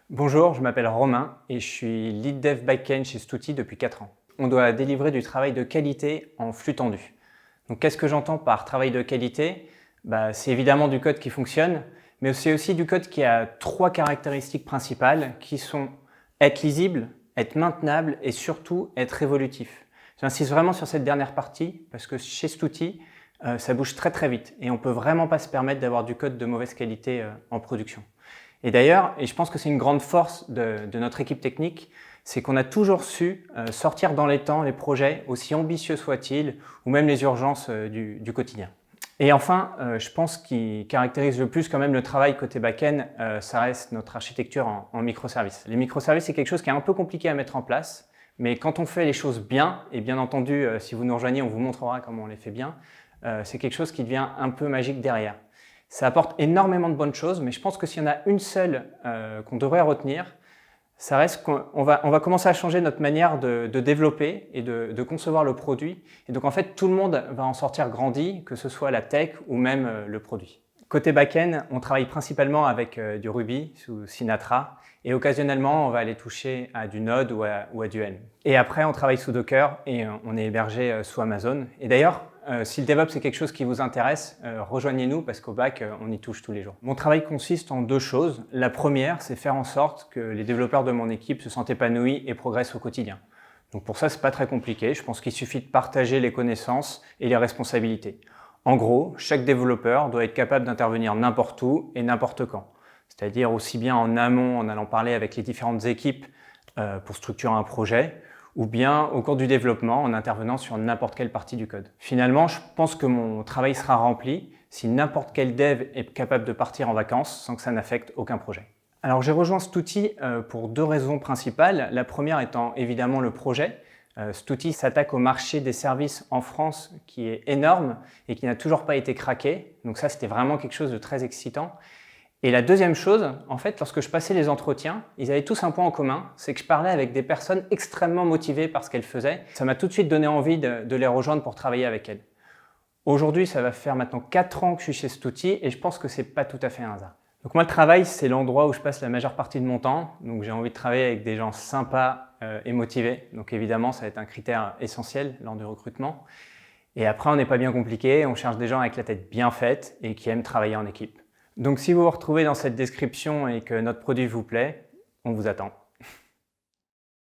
Bonjour, je m'appelle Romain et je suis lead dev backend chez Stouti depuis 4 ans. On doit délivrer du travail de qualité en flux tendu. Donc qu'est-ce que j'entends par travail de qualité? C'est évidemment du code qui fonctionne, mais c'est aussi du code qui a 3 caractéristiques principales qui sont être lisible, être maintenable et surtout être évolutif. J'insiste vraiment sur cette dernière partie parce que chez Stouti, ça bouge très vite et on ne peut vraiment pas se permettre d'avoir du code de mauvaise qualité en production. Et d'ailleurs, et je pense que c'est une grande force de notre équipe technique, c'est qu'on a toujours su sortir dans les temps les projets, aussi ambitieux soient-ils, ou même les urgences du quotidien. Et enfin, je pense ce qui caractérise le plus quand même le travail côté back-end, ça reste notre architecture en microservices. Les microservices, c'est quelque chose qui est un peu compliqué à mettre en place, mais quand on fait les choses bien, et bien entendu, si vous nous rejoignez, on vous montrera comment on les fait bien, c'est quelque chose qui devient un peu magique derrière. Ça apporte énormément de bonnes choses, mais je pense que s'il y en a une seule qu'on devrait retenir, ça reste qu'on va commencer à changer notre manière de développer et de concevoir le produit. Et donc en fait, tout le monde va en sortir grandi, que ce soit la tech ou même le produit. Côté back-end, on travaille principalement avec du Ruby sous Sinatra et occasionnellement, on va aller toucher à du Node ou à du Helm. Et après, on travaille sous Docker et on est hébergé sous Amazon. Et d'ailleurs, si le DevOps est quelque chose qui vous intéresse, rejoignez-nous parce qu'au bac, on y touche tous les jours. Mon travail consiste en 2 choses. La première, c'est faire en sorte que les développeurs de mon équipe se sentent épanouis et progressent au quotidien. Donc pour ça, c'est pas très compliqué. Je pense qu'il suffit de partager les connaissances et les responsabilités. En gros, chaque développeur doit être capable d'intervenir n'importe où et n'importe quand. C'est-à-dire aussi bien en amont, en allant parler avec les différentes équipes pour structurer un projet, ou bien au cours du développement en intervenant sur n'importe quelle partie du code. Finalement, je pense que mon travail sera rempli si n'importe quel dev est capable de partir en vacances sans que ça n'affecte aucun projet. Alors j'ai rejoint Stouti pour 2 raisons principales. La première étant évidemment le projet. Stouti s'attaque au marché des services en France qui est énorme et qui n'a toujours pas été craqué. Donc ça, c'était vraiment quelque chose de très excitant. Et la deuxième chose, en fait, lorsque je passais les entretiens, ils avaient tous un point en commun, c'est que je parlais avec des personnes extrêmement motivées par ce qu'elles faisaient. Ça m'a tout de suite donné envie de les rejoindre pour travailler avec elles. Aujourd'hui, ça va faire maintenant 4 ans que je suis chez Stouti et je pense que c'est pas tout à fait un hasard. Donc moi, le travail, c'est l'endroit où je passe la majeure partie de mon temps. Donc j'ai envie de travailler avec des gens sympas et motivés. Donc évidemment, ça va être un critère essentiel lors du recrutement. Et après, on n'est pas bien compliqué. On cherche des gens avec la tête bien faite et qui aiment travailler en équipe. Donc si vous vous retrouvez dans cette description et que notre produit vous plaît, on vous attend.